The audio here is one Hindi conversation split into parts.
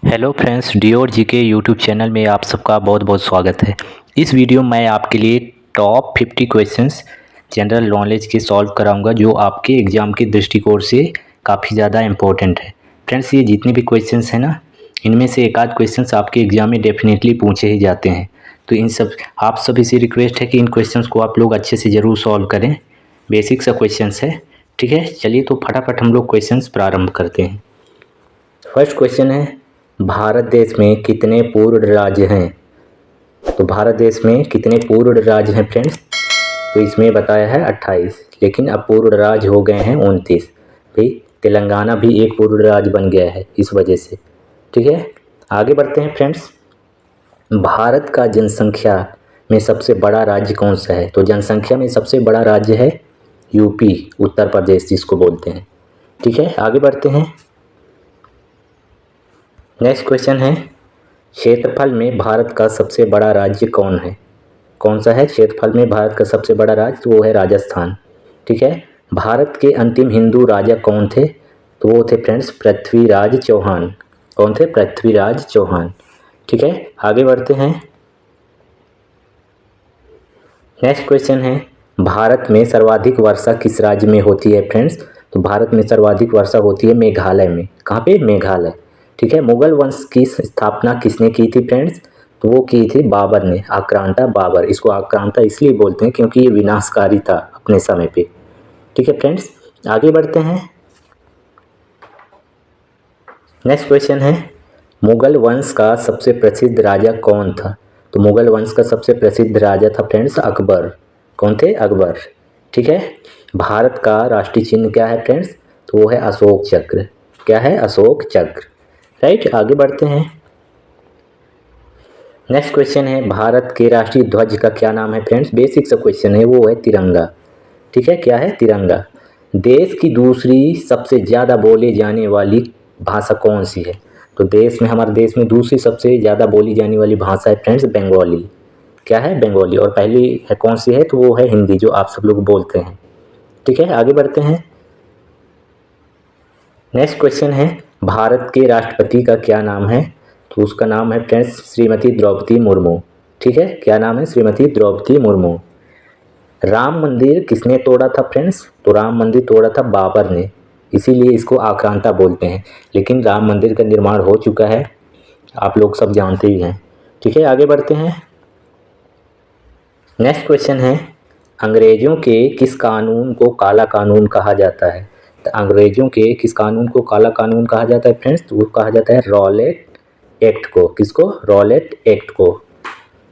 हेलो फ्रेंड्स, डी और जी के यूट्यूब चैनल में आप सबका बहुत बहुत स्वागत है। इस वीडियो में मैं आपके लिए टॉप 50 क्वेश्चंस जनरल नॉलेज के सॉल्व कराऊंगा जो आपके एग्ज़ाम के दृष्टिकोण से काफ़ी ज़्यादा इम्पोर्टेंट है। फ्रेंड्स, ये जितने भी क्वेश्चंस हैं ना, इनमें से एक आध क्वेश्चंस आपके एग्ज़ाम में डेफिनेटली पूछे ही जाते हैं। तो इन सब आप सभी से रिक्वेस्ट है कि इन क्वेश्चंस को आप लोग अच्छे से ज़रूर सॉल्व करें। बेसिक सा क्वेश्चंस है, ठीक है। चलिए तो फटाफट हम लोग क्वेश्चंस प्रारंभ करते हैं। फर्स्ट क्वेश्चन है, भारत देश में कितने पूर्ण राज्य हैं? तो भारत देश में कितने पूर्ण राज्य हैं फ्रेंड्स? तो इसमें बताया है 28, लेकिन अब पूर्ण राज्य हो गए हैं 29। भाई तेलंगाना भी एक पूर्ण राज्य बन गया है इस वजह से, ठीक है। आगे बढ़ते हैं फ्रेंड्स। भारत का जनसंख्या में सबसे बड़ा राज्य कौन सा है? तो जनसंख्या में सबसे बड़ा राज्य है यूपी, उत्तर प्रदेश जिसको बोलते हैं, ठीक है। आगे बढ़ते हैं। नेक्स्ट क्वेश्चन है, क्षेत्रफल में भारत का सबसे बड़ा राज्य कौन है? कौन सा है क्षेत्रफल में भारत का सबसे बड़ा राज्य? तो वो है राजस्थान, ठीक है। भारत के अंतिम हिंदू राजा कौन थे? तो वो थे फ्रेंड्स पृथ्वीराज चौहान। कौन थे? पृथ्वीराज चौहान, ठीक है। आगे बढ़ते हैं। नेक्स्ट क्वेश्चन है, भारत में सर्वाधिक वर्षा किस राज्य में होती है फ्रेंड्स? तो भारत में सर्वाधिक वर्षा होती है मेघालय में। कहाँ पे? मेघालय, ठीक है। मुगल वंश की स्थापना किसने की थी फ्रेंड्स? तो वो की थी बाबर ने, आक्रांता बाबर। इसको आक्रांता इसलिए बोलते हैं क्योंकि ये विनाशकारी था अपने समय पे, ठीक है फ्रेंड्स। आगे बढ़ते हैं। नेक्स्ट क्वेश्चन है, मुगल वंश का सबसे प्रसिद्ध राजा कौन था? तो मुगल वंश का सबसे प्रसिद्ध राजा था फ्रेंड्स अकबर। कौन थे? अकबर, ठीक है। भारत का राष्ट्रीय चिन्ह क्या है फ्रेंड्स? तो वो है अशोक चक्र। क्या है? अशोक चक्र, राइट। आगे बढ़ते हैं। नेक्स्ट क्वेश्चन है, भारत के राष्ट्रीय ध्वज का क्या नाम है फ्रेंड्स? बेसिक सा क्वेश्चन है, वो है तिरंगा, ठीक है। क्या है? तिरंगा। देश की दूसरी सबसे ज़्यादा बोली जाने वाली भाषा कौन सी है? तो हमारे देश में दूसरी सबसे ज़्यादा बोली जाने वाली भाषा है फ्रेंड्स बंगाली। क्या है? बंगाली। और पहली है कौन सी है? तो वो है हिंदी, जो आप सब लोग बोलते हैं, ठीक है। आगे बढ़ते हैं। नेक्स्ट क्वेश्चन है, भारत के राष्ट्रपति का क्या नाम है? तो उसका नाम है फ्रेंड्स श्रीमती द्रौपदी मुर्मू, ठीक है। क्या नाम है? श्रीमती द्रौपदी मुर्मू। राम मंदिर किसने तोड़ा था फ्रेंड्स? तो राम मंदिर तोड़ा था बाबर ने, इसीलिए इसको आक्रांता बोलते हैं। लेकिन राम मंदिर का निर्माण हो चुका है, आप लोग सब जानते ही हैं, ठीक है। आगे बढ़ते हैं। नेक्स्ट क्वेश्चन है, अंग्रेजों के किस कानून को काला कानून कहा जाता है? तो अंग्रेजों के किस कानून को काला कानून कहा जाता है फ्रेंड्स? तो वो कहा जाता है रॉलेट एक्ट को। किसको? रॉलेट एक्ट को,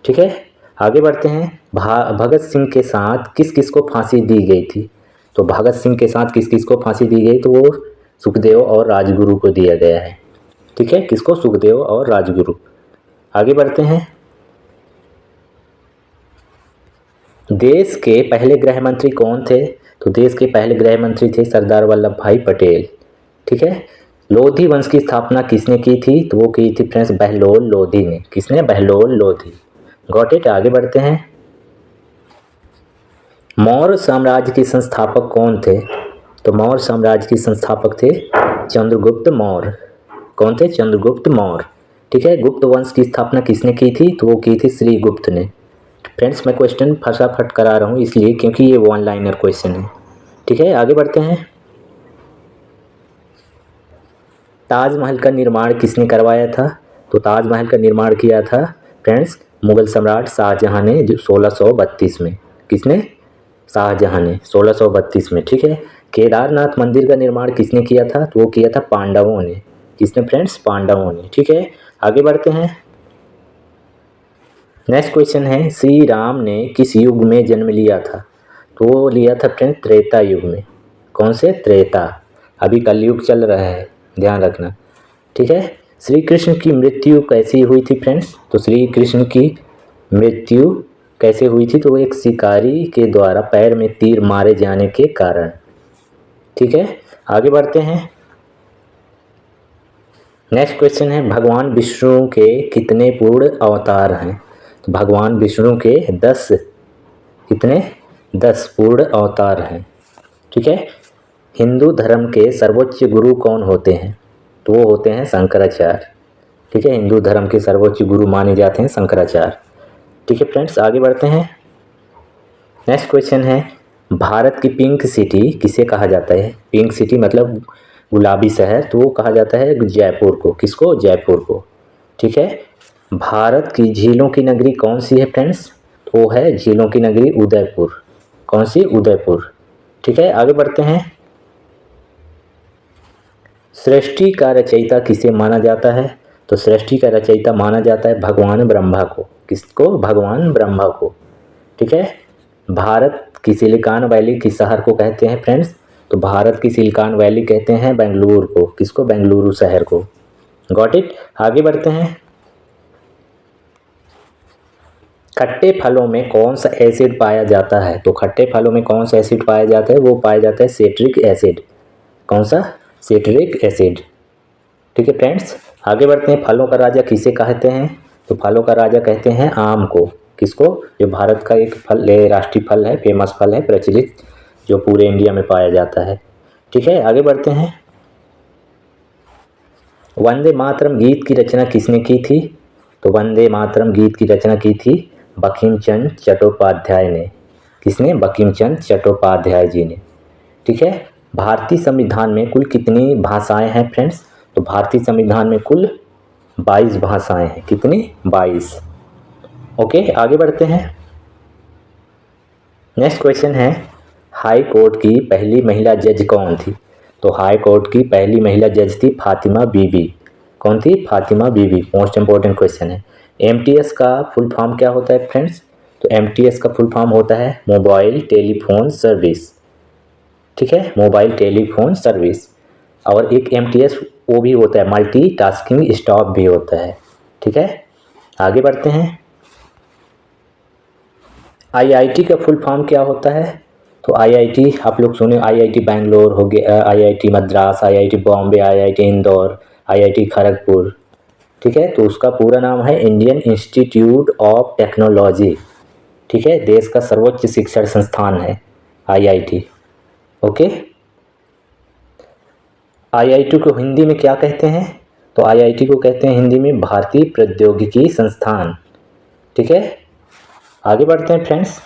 ठीक है। आगे बढ़ते हैं। भगत सिंह के साथ किस किस को फांसी दी गई थी? तो भगत सिंह के साथ किस किस को फांसी दी गई? तो वो सुखदेव और राजगुरु को दिया गया है, ठीक है। किसको? सुखदेव और राजगुरु। आगे बढ़ते हैं। देश के पहले गृह मंत्री कौन थे? तो देश के पहले गृह मंत्री थे सरदार वल्लभ भाई पटेल, ठीक है। लोधी वंश की स्थापना किसने की थी? तो वो की थी फ्रेंड्स बहलोल लोधी ने। किसने? बहलोल लोधी। Got it. आगे बढ़ते हैं। मौर्य साम्राज्य के संस्थापक कौन थे? तो मौर्य साम्राज्य के संस्थापक थे चंद्रगुप्त मौर्य। कौन थे? चंद्रगुप्त मौर्य, ठीक है। गुप्त वंश की स्थापना किसने की थी? तो वो की थी श्रीगुप्त ने। फ्रेंड्स, मैं क्वेश्चन फटाफट करा रहा हूँ इसलिए क्योंकि ये वन लाइनर क्वेश्चन है, ठीक है। आगे बढ़ते हैं। ताजमहल का निर्माण किसने करवाया था? तो ताजमहल का निर्माण किया था फ्रेंड्स मुगल सम्राट शाहजहां ने, जो 1632 में। किसने? शाहजहां ने 1632 में, ठीक है। केदारनाथ मंदिर का निर्माण किसने किया था? तो वो किया था पांडवों ने। किसने फ्रेंड्स? पांडवों ने, ठीक है। आगे बढ़ते हैं। नेक्स्ट क्वेश्चन है, श्री राम ने किस युग में जन्म लिया था? तो वो लिया था फ्रेंड्स त्रेता युग में। कौन से? त्रेता। अभी कलयुग चल रहा है, ध्यान रखना, ठीक है। श्री कृष्ण की मृत्यु कैसी हुई थी फ्रेंड्स? तो श्री कृष्ण की मृत्यु कैसे हुई थी? तो वो एक शिकारी के द्वारा पैर में तीर मारे जाने के कारण, ठीक है। आगे बढ़ते हैं। नेक्स्ट क्वेश्चन है, भगवान विष्णु के कितने पूर्ण अवतार हैं? तो भगवान विष्णु के 10 कितने? 10 पूर्ण अवतार हैं, ठीक है। हिंदू धर्म के सर्वोच्च गुरु कौन होते हैं? तो वो होते हैं शंकराचार्य, ठीक है, हिंदू धर्म के सर्वोच्च गुरु माने जाते हैं शंकराचार्य। ठीक है फ्रेंड्स, आगे बढ़ते हैं। नेक्स्ट क्वेश्चन है, भारत की पिंक सिटी किसे कहा जाता है? पिंक सिटी मतलब गुलाबी शहर, तो वो कहा जाता है जयपुर को। किसको? जयपुर को। ठीक है, भारत की झीलों की नगरी कौन सी है फ्रेंड्स? वो है झीलों की नगरी उदयपुर। कौन सी? उदयपुर। ठीक है, आगे बढ़ते हैं। सृष्टि का रचयिता किसे माना जाता है? तो सृष्टि का रचयिता माना जाता है भगवान ब्रह्मा को। किसको? भगवान ब्रह्मा को। ठीक है, भारत की सिलिकॉन वैली किस शहर को कहते हैं फ्रेंड्स? तो भारत की सिलिकॉन वैली कहते हैं बेंगलुरु को। किसको? बेंगलुरु शहर को। Got it. आगे बढ़ते हैं। खट्टे फलों में कौन सा एसिड पाया जाता है? तो खट्टे फलों में कौन सा एसिड पाया जाता है? वो पाया जाता है सिट्रिक एसिड। कौन सा? Citric acid. ठीक है फ्रेंड्स, आगे बढ़ते हैं। फलों का राजा किसे कहते हैं? तो फलों का राजा कहते हैं आम को। किसको? जो भारत का एक फल है, राष्ट्रीय फल है, फेमस फल है, प्रचलित, जो पूरे इंडिया में पाया जाता है। ठीक है, आगे बढ़ते हैं। वंदे मातरम गीत की रचना किसने की थी? तो वंदे मातरम गीत की रचना की थी बंकिम चंद्र चट्टोपाध्याय ने। किसने? बंकिम चंद्र चट्टोपाध्याय जी ने। ठीक है, भारतीय संविधान में कुल कितनी भाषाएं हैं फ्रेंड्स? तो भारतीय संविधान में कुल 22 भाषाएं हैं। कितनी? 22। ओके, आगे बढ़ते हैं। नेक्स्ट क्वेश्चन है, हाई कोर्ट की पहली महिला जज कौन थी? तो हाई कोर्ट की पहली महिला जज थी फातिमा बीबी। कौन थी? फातिमा बीबी। मोस्ट इंपॉर्टेंट क्वेश्चन है। एमटीएस का फुल फॉर्म क्या होता है फ्रेंड्स? तो एमटीएस का फुल फॉर्म होता है मोबाइल टेलीफोन सर्विस। ठीक है, मोबाइल टेलीफोन सर्विस। और एक एमटीएस वो भी होता है मल्टी टास्किंग स्टॉप भी होता है। ठीक है, आगे बढ़ते हैं। आईआईटी का फुल फॉर्म क्या होता है? तो आईआईटी आप लोग सुने, आईआईटी बैंगलोर हो गया, IIT Madras, IIT Bombay, IIT Indore, IIT Kharagpur. ठीक है, तो उसका पूरा नाम है इंडियन इंस्टीट्यूट ऑफ टेक्नोलॉजी। ठीक है, देश का सर्वोच्च शिक्षण संस्थान है आईआईटी। ओके, आईआईटी को हिंदी में क्या कहते हैं? तो आईआईटी को कहते हैं हिंदी में भारतीय प्रौद्योगिकी संस्थान। ठीक है, आगे बढ़ते हैं फ्रेंड्स।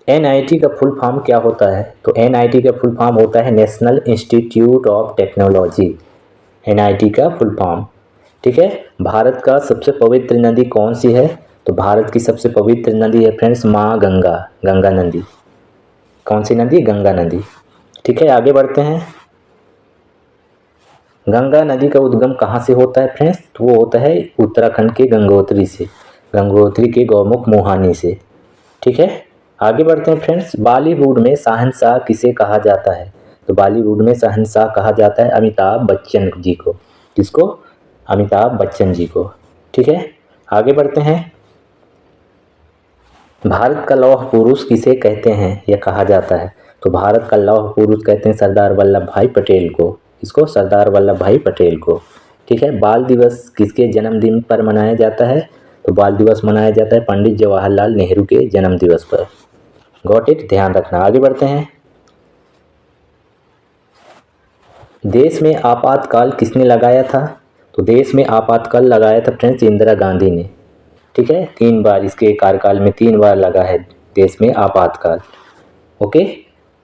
एनआईटी का फुल फॉर्म क्या होता है? तो एनआईटी का फुल फॉर्म होता है national institute of technology. NIT का फुल फॉर्म। ठीक है, भारत का सबसे पवित्र नदी कौन सी है? तो भारत की सबसे पवित्र नदी है फ्रेंड्स माँ गंगा। गंगा नदी। कौन सी नदी? गंगा नदी। ठीक है, आगे बढ़ते हैं। गंगा नदी का उद्गम कहाँ से होता है फ्रेंड्स? तो वो होता है उत्तराखंड के गंगोत्री से, गंगोत्री के गौमुख मुहानी से। ठीक है, आगे बढ़ते हैं फ्रेंड्स। बॉलीवुड में शहंशाह किसे कहा जाता है? तो बॉलीवुड में शहंशाह कहा जाता है अमिताभ बच्चन जी को। किसको? अमिताभ बच्चन जी को। ठीक है, आगे बढ़ते हैं। भारत का लौह पुरुष किसे कहते हैं या कहा जाता है? तो भारत का लौह पुरुष कहते हैं सरदार वल्लभ भाई पटेल को। किसको? सरदार वल्लभ भाई पटेल को। ठीक है, बाल दिवस किसके जन्मदिन पर मनाया जाता है? तो बाल दिवस मनाया जाता है पंडित जवाहरलाल नेहरू के जन्म दिवस पर। गॉट इट, ध्यान रखना। आगे बढ़ते हैं। देश में आपातकाल किसने लगाया था? तो देश में आपातकाल लगाया था फ्रेंड्स इंदिरा गांधी ने। ठीक है, 3 बार इसके कार्यकाल में 3 बार लगा है देश में आपातकाल। ओके,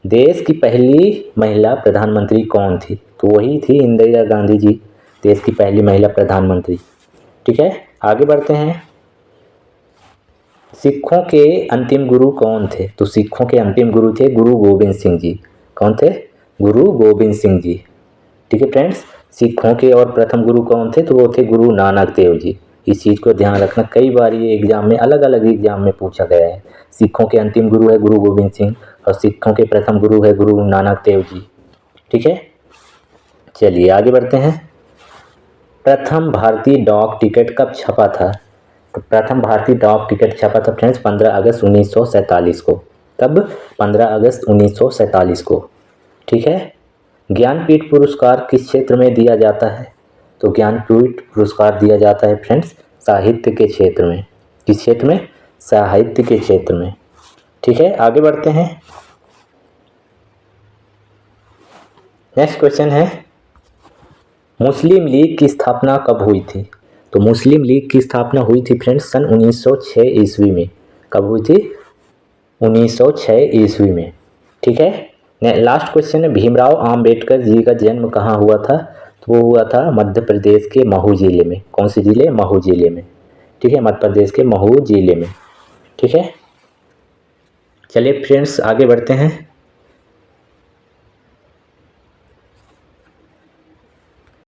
देश की पहली महिला प्रधानमंत्री कौन थी? तो वही थी इंदिरा गांधी जी, देश की पहली महिला प्रधानमंत्री। ठीक है, आगे बढ़ते हैं। सिखों के अंतिम गुरु कौन थे? तो सिखों के अंतिम गुरु थे गुरु गोबिंद सिंह जी। कौन थे? गुरु गोबिंद सिंह जी। ठीक है फ्रेंड्स, सिखों के और प्रथम गुरु कौन थे? तो वो थे गुरु नानक देव जी। इस चीज़ को ध्यान रखना, कई बार ये एग्जाम में अलग अलग एग्जाम में पूछा गया है। सिखों के अंतिम गुरु है गुरु गोबिंद सिंह और सिखों के प्रथम गुरु है गुरु नानक देव जी। ठीक है, चलिए आगे बढ़ते हैं। प्रथम भारतीय डाक टिकट कब छपा था? तो प्रथम भारतीय डाक टिकट छपा था फ्रेंड्स 15 अगस्त 1947 को। कब? 15 अगस्त 1947 को। ठीक है, ज्ञानपीठ पुरस्कार किस क्षेत्र में दिया जाता है? तो ज्ञानपीठ पुरस्कार दिया जाता है फ्रेंड्स साहित्य के क्षेत्र में। किस क्षेत्र में? साहित्य के क्षेत्र में। ठीक है, आगे बढ़ते हैं। नेक्स्ट क्वेश्चन है, मुस्लिम लीग की स्थापना कब हुई थी? तो मुस्लिम लीग की स्थापना हुई थी फ्रेंड्स सन 1906 ईस्वी में। कब हुई थी? 1906 ईस्वी में। ठीक है। लास्ट क्वेश्चन है, भीमराव आम्बेडकर जी का जन्म कहाँ हुआ था? तो वो हुआ था मध्य प्रदेश के महू जिले में। कौन से जिले? महू जिले में। ठीक है, मध्य प्रदेश के महू जिले में। ठीक है, चलिए फ्रेंड्स आगे बढ़ते हैं।